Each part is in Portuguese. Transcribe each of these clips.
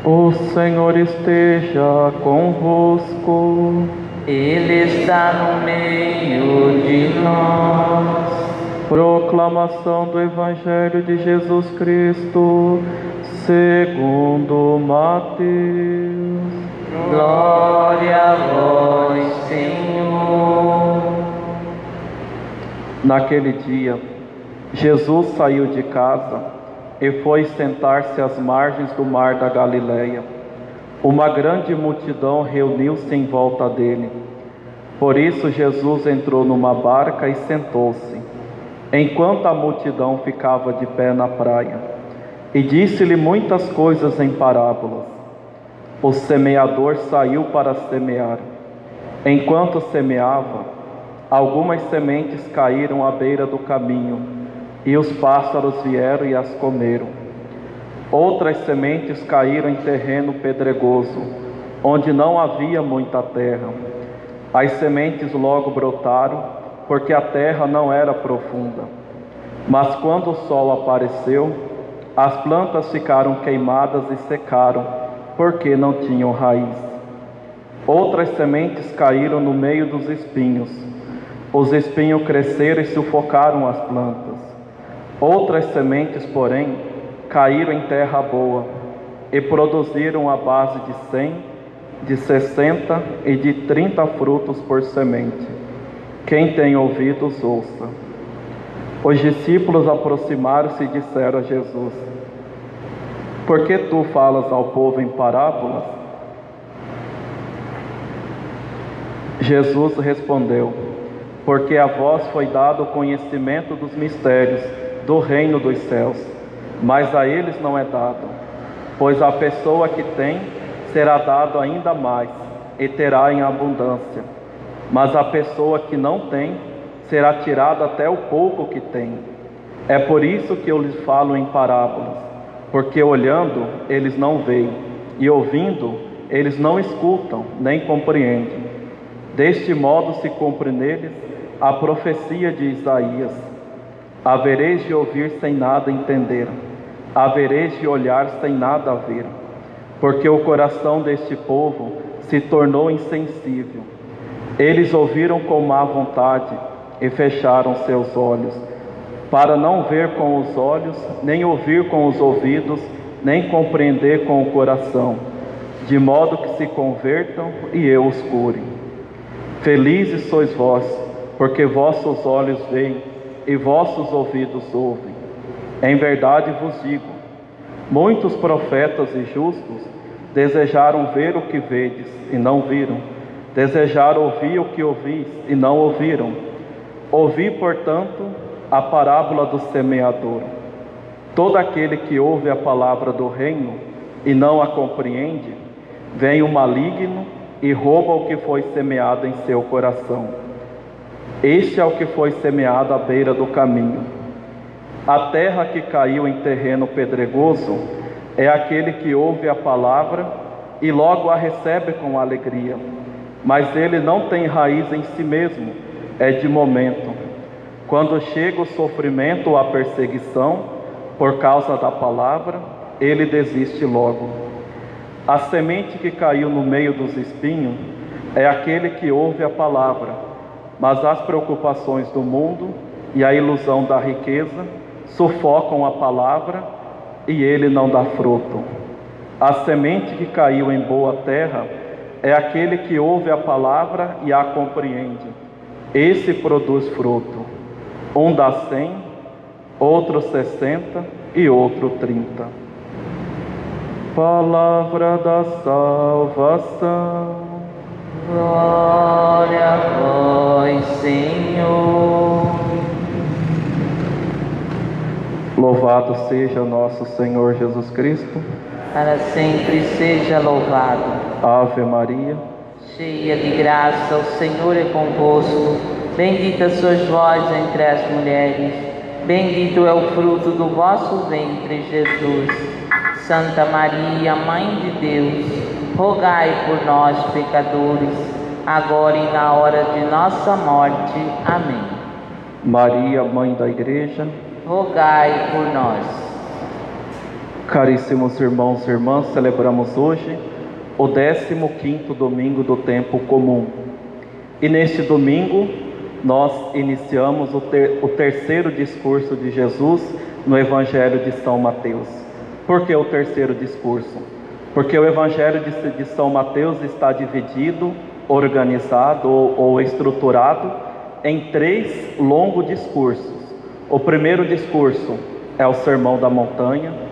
O Senhor esteja convosco. Ele está no meio de nós. Proclamação do Evangelho de Jesus Cristo, segundo Mateus. Glória a vós, Senhor. Naquele dia, Jesus saiu de casa e foi sentar-se às margens do mar da Galileia. Uma grande multidão reuniu-se em volta dele. Por isso Jesus entrou numa barca e sentou-se, enquanto a multidão ficava de pé na praia, e disse-lhe muitas coisas em parábolas. O semeador saiu para semear. Enquanto semeava, algumas sementes caíram à beira do caminho, e os pássaros vieram e as comeram. Outras sementes caíram em terreno pedregoso, onde não havia muita terra. As sementes logo brotaram, porque a terra não era profunda. Mas quando o sol apareceu, as plantas ficaram queimadas e secaram, porque não tinham raiz. Outras sementes caíram no meio dos espinhos. Os espinhos cresceram e sufocaram as plantas. Outras sementes, porém, caíram em terra boa e produziram a base de 100, de 60 e de 30 frutos por semente. Quem tem ouvidos, ouça. Os discípulos aproximaram-se e disseram a Jesus: Por que tu falas ao povo em parábolas? Jesus respondeu: Porque a vós foi dado o conhecimento dos mistérios do reino dos céus, mas a eles não é dado. Pois a pessoa que tem será dado ainda mais e terá em abundância. Mas a pessoa que não tem será tirada até o pouco que tem. É por isso que eu lhes falo em parábolas, porque olhando eles não veem, e ouvindo eles não escutam nem compreendem. Deste modo se cumpre neles a profecia de Isaías: havereis de ouvir sem nada entender, havereis de olhar sem nada ver, porque o coração deste povo se tornou insensível. Eles ouviram com má vontade e fecharam seus olhos, para não ver com os olhos, nem ouvir com os ouvidos, nem compreender com o coração, de modo que se convertam e eu os cure. Felizes sois vós, porque vossos olhos veem e vossos ouvidos ouvem. Em verdade vos digo, muitos profetas e justos desejaram ver o que vedes e não viram, desejaram ouvir o que ouvis e não ouviram. Ouvi, portanto, a parábola do semeador. Todo aquele que ouve a palavra do reino e não a compreende, vem o maligno e rouba o que foi semeado em seu coração. Este é o que foi semeado à beira do caminho. A terra que caiu em terreno pedregoso é aquele que ouve a palavra e logo a recebe com alegria, mas ele não tem raiz em si mesmo, é de momento. Quando chega o sofrimento ou a perseguição por causa da palavra, ele desiste logo. A semente que caiu no meio dos espinhos é aquele que ouve a palavra, mas as preocupações do mundo e a ilusão da riqueza sufocam a palavra e ele não dá fruto. A semente que caiu em boa terra é aquele que ouve a palavra e a compreende. Esse produz fruto. Um dá 100, outro 60 e outro 30. Palavra da salvação. Glória a vós, Senhor. Louvado seja nosso Senhor Jesus Cristo. Para sempre seja louvado. Ave Maria, cheia de graça, o Senhor é convosco. Bendita sois vós entre as mulheres, bendito é o fruto do vosso ventre, Jesus. Santa Maria, Mãe de Deus, rogai por nós, pecadores, agora e na hora de nossa morte. Amém. Maria, Mãe da Igreja, rogai por nós. Caríssimos irmãos e irmãs, celebramos hoje o 15º domingo do tempo comum. E neste domingo nós iniciamos o terceiro discurso de Jesus no Evangelho de São Mateus. Por que o terceiro discurso? Porque o Evangelho de São Mateus está dividido, organizado ou estruturado em 3 longos discursos. O primeiro discurso é o Sermão da Montanha.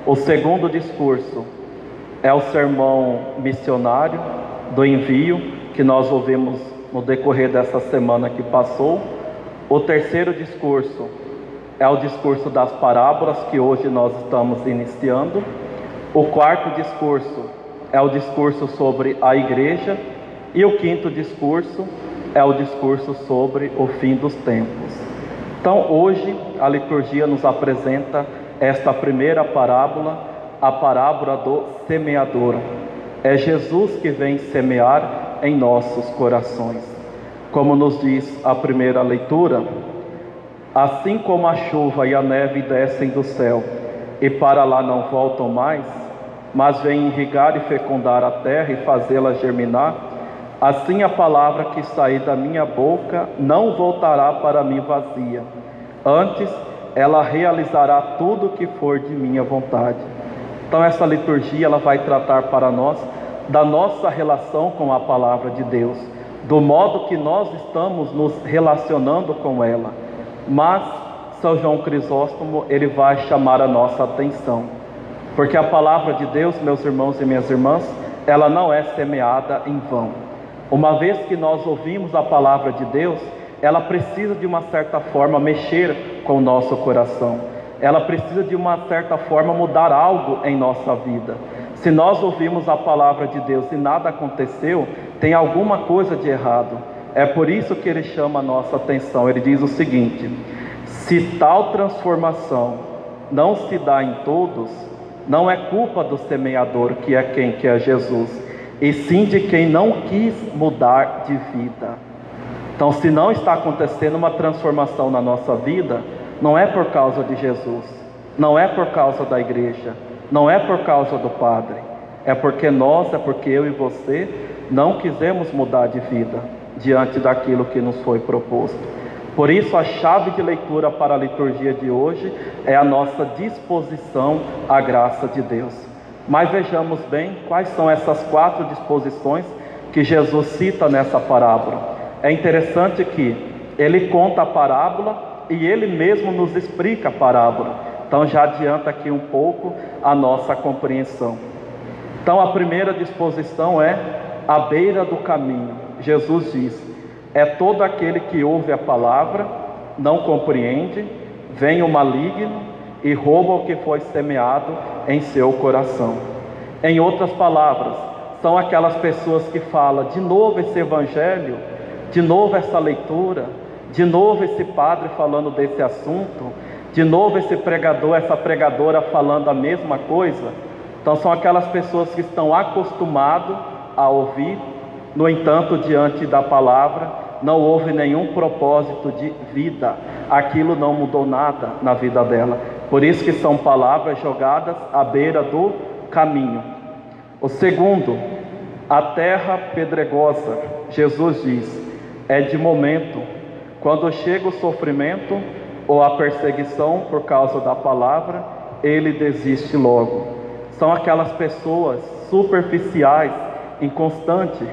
O segundo discurso é o sermão missionário do envio, que nós ouvimos no decorrer dessa semana que passou. O terceiro discurso é o discurso das parábolas, que hoje nós estamos iniciando. O quarto discurso é o discurso sobre a igreja. E o quinto discurso é o discurso sobre o fim dos tempos. Então, hoje, a liturgia nos apresenta esta primeira parábola, a parábola do semeador. É Jesus que vem semear em nossos corações. Como nos diz a primeira leitura: assim como a chuva e a neve descem do céu e para lá não voltam mais, mas vêm irrigar e fecundar a terra e fazê-la germinar, assim a palavra que sair da minha boca não voltará para mim vazia. Antes, ela realizará tudo o que for de minha vontade. Então essa liturgia ela vai tratar para nós da nossa relação com a palavra de Deus, do modo que nós estamos nos relacionando com ela. Mas São João Crisóstomo ele vai chamar a nossa atenção, porque a palavra de Deus, meus irmãos e minhas irmãs, ela não é semeada em vão. Uma vez que nós ouvimos a palavra de Deus, ela precisa de uma certa forma mexer com o nosso coração. Ela precisa de uma certa forma mudar algo em nossa vida. Se nós ouvimos a palavra de Deus e nada aconteceu, tem alguma coisa de errado. É por isso que ele chama a nossa atenção. Ele diz o seguinte: se tal transformação não se dá em todos, não é culpa do semeador, que é quem? Que é Jesus, e sim de quem não quis mudar de vida. Então, se não está acontecendo uma transformação na nossa vida, não é por causa de Jesus, não é por causa da igreja, não é por causa do padre, é porque eu e você não quisemos mudar de vida diante daquilo que nos foi proposto. Por isso, a chave de leitura para a liturgia de hoje é a nossa disposição à graça de Deus. Mas vejamos bem quais são essas 4 disposições que Jesus cita nessa parábola. É interessante que ele conta a parábola e ele mesmo nos explica a parábola. Então já adianta aqui um pouco a nossa compreensão. Então a primeira disposição é à beira do caminho. Jesus diz: é todo aquele que ouve a palavra, não compreende, vem o maligno e rouba o que foi semeado em seu coração. Em outras palavras, são aquelas pessoas que falam: de novo esse evangelho, de novo essa leitura, de novo esse padre falando desse assunto, de novo esse pregador, essa pregadora falando a mesma coisa. Então são aquelas pessoas que estão acostumadas a ouvir, no entanto, diante da palavra, não houve nenhum propósito de vida, aquilo não mudou nada na vida dela. Por isso que são palavras jogadas à beira do caminho. O segundo, a terra pedregosa. Jesus diz: é de momento. Quando chega o sofrimento ou a perseguição por causa da palavra, ele desiste logo. São aquelas pessoas superficiais, inconstantes.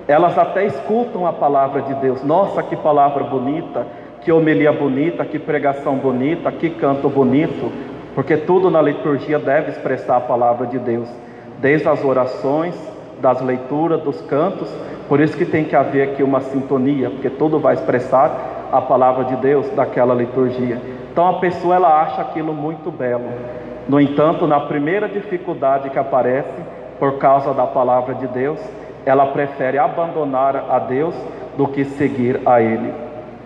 Elas até escutam a palavra de Deus. Nossa, que palavra bonita, que homilia bonita, que pregação bonita, que canto bonito. Porque tudo na liturgia deve expressar a palavra de Deus, desde as orações, das leituras, dos cantos. Por isso que tem que haver aqui uma sintonia, porque tudo vai expressar a palavra de Deus daquela liturgia. Então a pessoa ela acha aquilo muito belo. No entanto, na primeira dificuldade que aparece por causa da palavra de Deus, ela prefere abandonar a Deus do que seguir a Ele.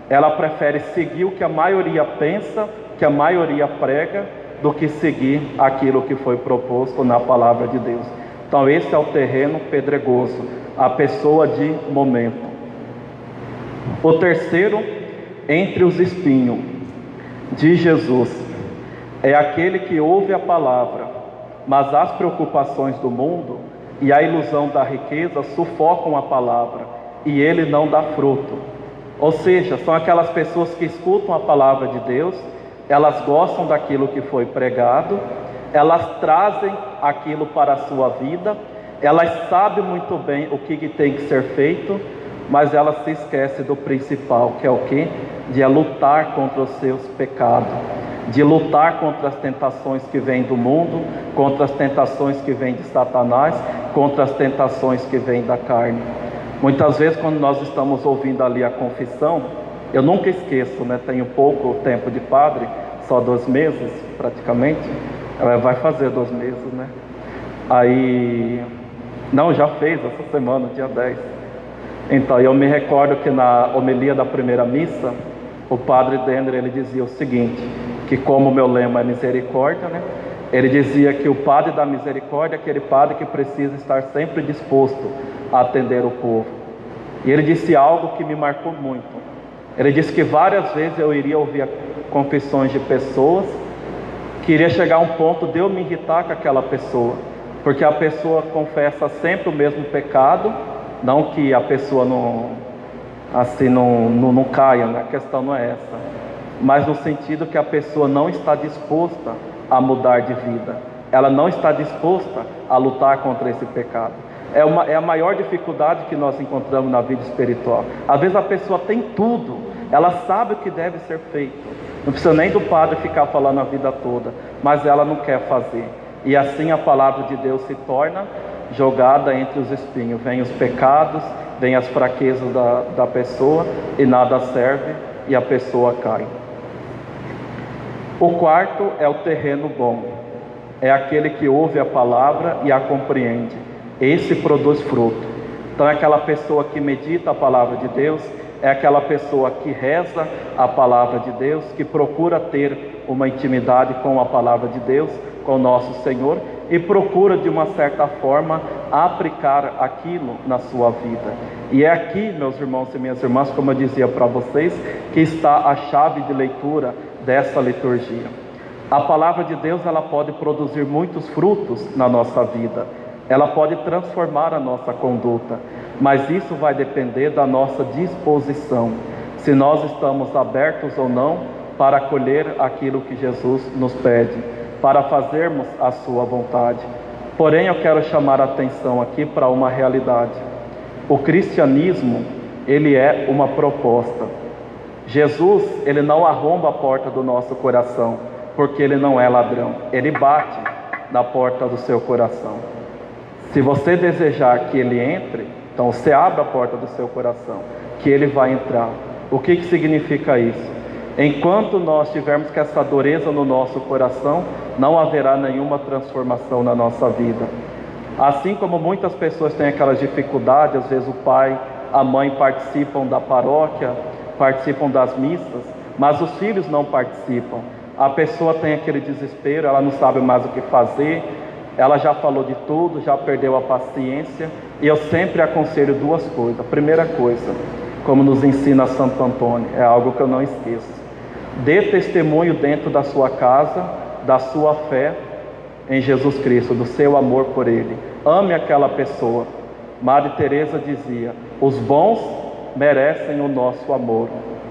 Ela prefere seguir o que a maioria pensa, que a maioria prega, do que seguir aquilo que foi proposto na palavra de Deus. Então esse é o terreno pedregoso, a pessoa de momento. O terceiro, entre os espinhos, de Jesus, é aquele que ouve a palavra, mas as preocupações do mundo e a ilusão da riqueza sufocam a palavra e ele não dá fruto. Ou seja, são aquelas pessoas que escutam a palavra de Deus, elas gostam daquilo que foi pregado, elas trazem aquilo para a sua vida, elas sabem muito bem o que tem que ser feito, mas elas se esquecem do principal, que é o quê? De lutar contra os seus pecados, de lutar contra as tentações que vêm do mundo, contra as tentações que vêm de Satanás, contra as tentações que vêm da carne. Muitas vezes, quando nós estamos ouvindo ali a confissão, eu nunca esqueço, né? Tenho pouco tempo de padre, só 2 meses praticamente, vai fazer 2 meses, né? Aí, não, já fez essa semana, dia 10. Então, eu me recordo que na homilia da primeira missa, o padre Denner, ele dizia o seguinte, que como o meu lema é misericórdia, né? Ele dizia que o padre da misericórdia é aquele padre que precisa estar sempre disposto a atender o povo. E ele disse algo que me marcou muito. Ele disse que várias vezes eu iria ouvir confissões de pessoas, que iria chegar a um ponto de eu me irritar com aquela pessoa, porque a pessoa confessa sempre o mesmo pecado, não que a pessoa não caia, né? A questão não é essa, mas no sentido que a pessoa não está disposta a mudar de vida, ela não está disposta a lutar contra esse pecado. É a maior dificuldade que nós encontramos na vida espiritual. Às vezes a pessoa tem tudo, ela sabe o que deve ser feito, não precisa nem do padre ficar falando a vida toda, mas ela não quer fazer, e assim a palavra de Deus se torna jogada entre os espinhos. Vem os pecados, vem as fraquezas da pessoa, e nada serve, e a pessoa cai. O quarto é o terreno bom, é aquele que ouve a palavra e a compreende. Esse produz fruto. Então é aquela pessoa que medita a palavra de Deus, é aquela pessoa que reza a palavra de Deus, que procura ter uma intimidade com a palavra de Deus, com o nosso Senhor, e procura de uma certa forma aplicar aquilo na sua vida. E é aqui, meus irmãos e minhas irmãs, como eu dizia para vocês, que está a chave de leitura dessa liturgia. A palavra de Deus, ela pode produzir muitos frutos na nossa vida, ela pode transformar a nossa conduta, mas isso vai depender da nossa disposição, se nós estamos abertos ou não para acolher aquilo que Jesus nos pede, para fazermos a sua vontade. Porém, eu quero chamar a atenção aqui para uma realidade. O cristianismo, ele é uma proposta. Jesus, ele não arromba a porta do nosso coração, porque ele não é ladrão. Ele bate na porta do seu coração. Se você desejar que ele entre, então você abre a porta do seu coração, que ele vai entrar. O que significa isso? Enquanto nós tivermos com essa dureza no nosso coração, não haverá nenhuma transformação na nossa vida. Assim como muitas pessoas têm aquelas dificuldades, às vezes o pai, a mãe participam da paróquia, participam das missas, mas os filhos não participam. A pessoa tem aquele desespero, ela não sabe mais o que fazer, ela já falou de tudo, já perdeu a paciência, e eu sempre aconselho 2 coisas. A primeira coisa, como nos ensina Santo Antônio, é algo que eu não esqueço: dê testemunho dentro da sua casa, da sua fé em Jesus Cristo, do seu amor por Ele. Ame aquela pessoa. Madre Teresa dizia: os bons merecem o nosso amor,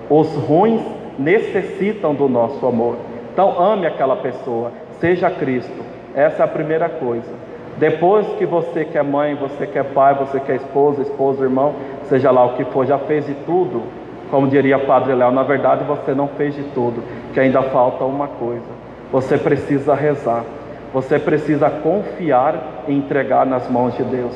os ruins necessitam do nosso amor. Então ame aquela pessoa, seja Cristo. Essa é a primeira coisa. Depois que você que é mãe, você que é pai, você que é esposo, irmão, seja lá o que for, já fez de tudo, como diria Padre Léo, na verdade você não fez de tudo, que ainda falta uma coisa: você precisa rezar, você precisa confiar e entregar nas mãos de Deus,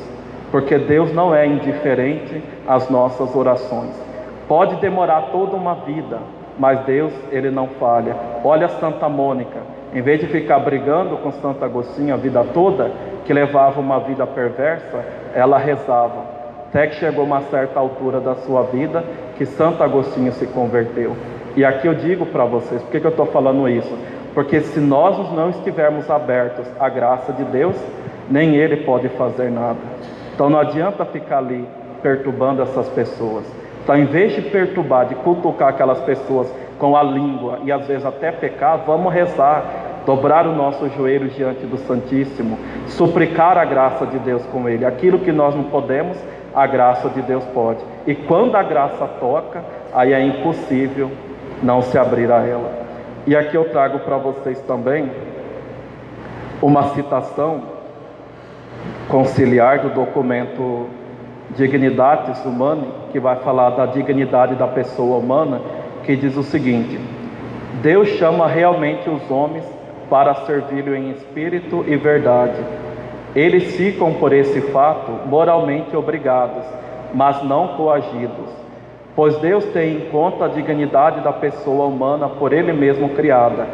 porque Deus não é indiferente às nossas orações. Pode demorar toda uma vida, mas Deus, ele não falha. Olha Santa Mônica, em vez de ficar brigando com Santo Agostinho a vida toda, que levava uma vida perversa, ela rezava, até que chegou uma certa altura da sua vida, que Santo Agostinho se converteu. E aqui eu digo para vocês, por que eu estou falando isso? Porque se nós não estivermos abertos à graça de Deus, nem Ele pode fazer nada. Então não adianta ficar ali perturbando essas pessoas. Então, em vez de perturbar, de cutucar aquelas pessoas com a língua e às vezes até pecar, vamos rezar. dobrar o nosso joelho diante do Santíssimo, suplicar a graça de Deus com Ele. Aquilo que nós não podemos, a graça de Deus pode. E quando a graça toca, aí é impossível não se abrir a ela. E aqui eu trago para vocês também uma citação conciliar do documento Dignitatis Humanae, que vai falar da dignidade da pessoa humana, que diz o seguinte: Deus chama realmente os homens para servi-lo em espírito e verdade. Eles ficam por esse fato moralmente obrigados, mas não coagidos, pois Deus tem em conta a dignidade da pessoa humana por Ele mesmo criada,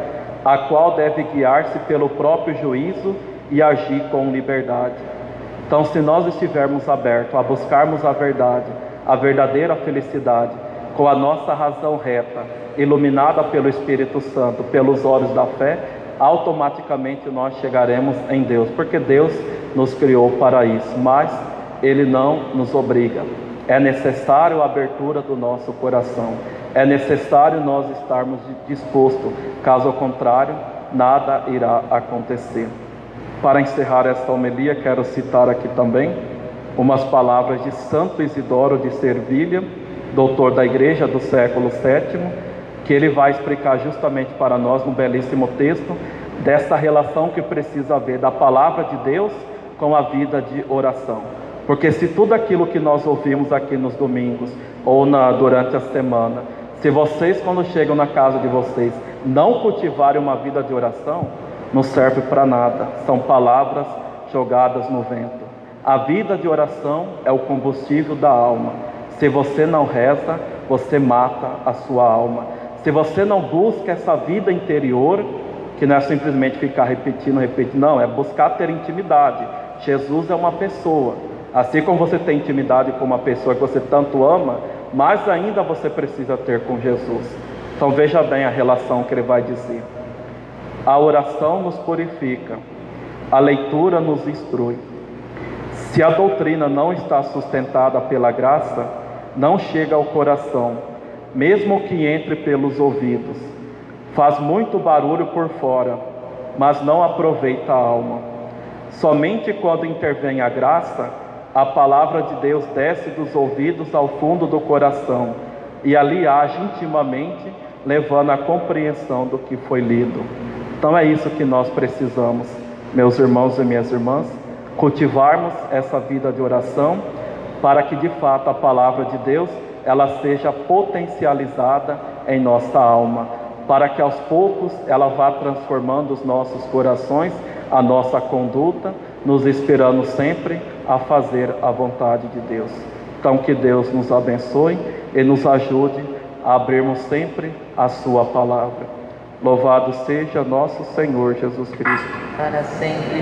a qual deve guiar-se pelo próprio juízo e agir com liberdade. Então, se nós estivermos abertos a buscarmos a verdade, a verdadeira felicidade, com a nossa razão reta, iluminada pelo Espírito Santo, pelos olhos da fé, automaticamente nós chegaremos em Deus, porque Deus nos criou para isso, mas Ele não nos obriga. É necessário a abertura do nosso coração, é necessário nós estarmos dispostos, caso contrário, nada irá acontecer. Para encerrar esta homilia, quero citar aqui também umas palavras de Santo Isidoro de Servilha, doutor da Igreja do século VII, que ele vai explicar justamente para nós num belíssimo texto dessa relação que precisa haver da palavra de Deus com a vida de oração. Porque se tudo aquilo que nós ouvimos aqui nos domingos ou durante a semana, se vocês, quando chegam na casa de vocês, não cultivarem uma vida de oração, não serve para nada, são palavras jogadas no vento. A vida de oração é o combustível da alma. Se você não reza, você mata a sua alma. Se você não busca essa vida interior, que não é simplesmente ficar repetindo, não, é buscar ter intimidade. Jesus é uma pessoa. Assim como você tem intimidade com uma pessoa que você tanto ama, mais ainda você precisa ter com Jesus. Então veja bem a relação que ele vai dizer. A oração nos purifica, a leitura nos instrui. Se a doutrina não está sustentada pela graça, não chega ao coração, mesmo que entre pelos ouvidos. Faz muito barulho por fora, mas não aproveita a alma. Somente quando intervém a graça, a palavra de Deus desce dos ouvidos ao fundo do coração e ali age intimamente, levando à compreensão do que foi lido. Então é isso que nós precisamos, meus irmãos e minhas irmãs, cultivarmos essa vida de oração para que de fato a palavra de Deus ela seja potencializada em nossa alma, para que aos poucos ela vá transformando os nossos corações, a nossa conduta, nos inspirando sempre a fazer a vontade de Deus. Então que Deus nos abençoe e nos ajude a abrirmos sempre a sua palavra. Louvado seja nosso Senhor Jesus Cristo. Para sempre.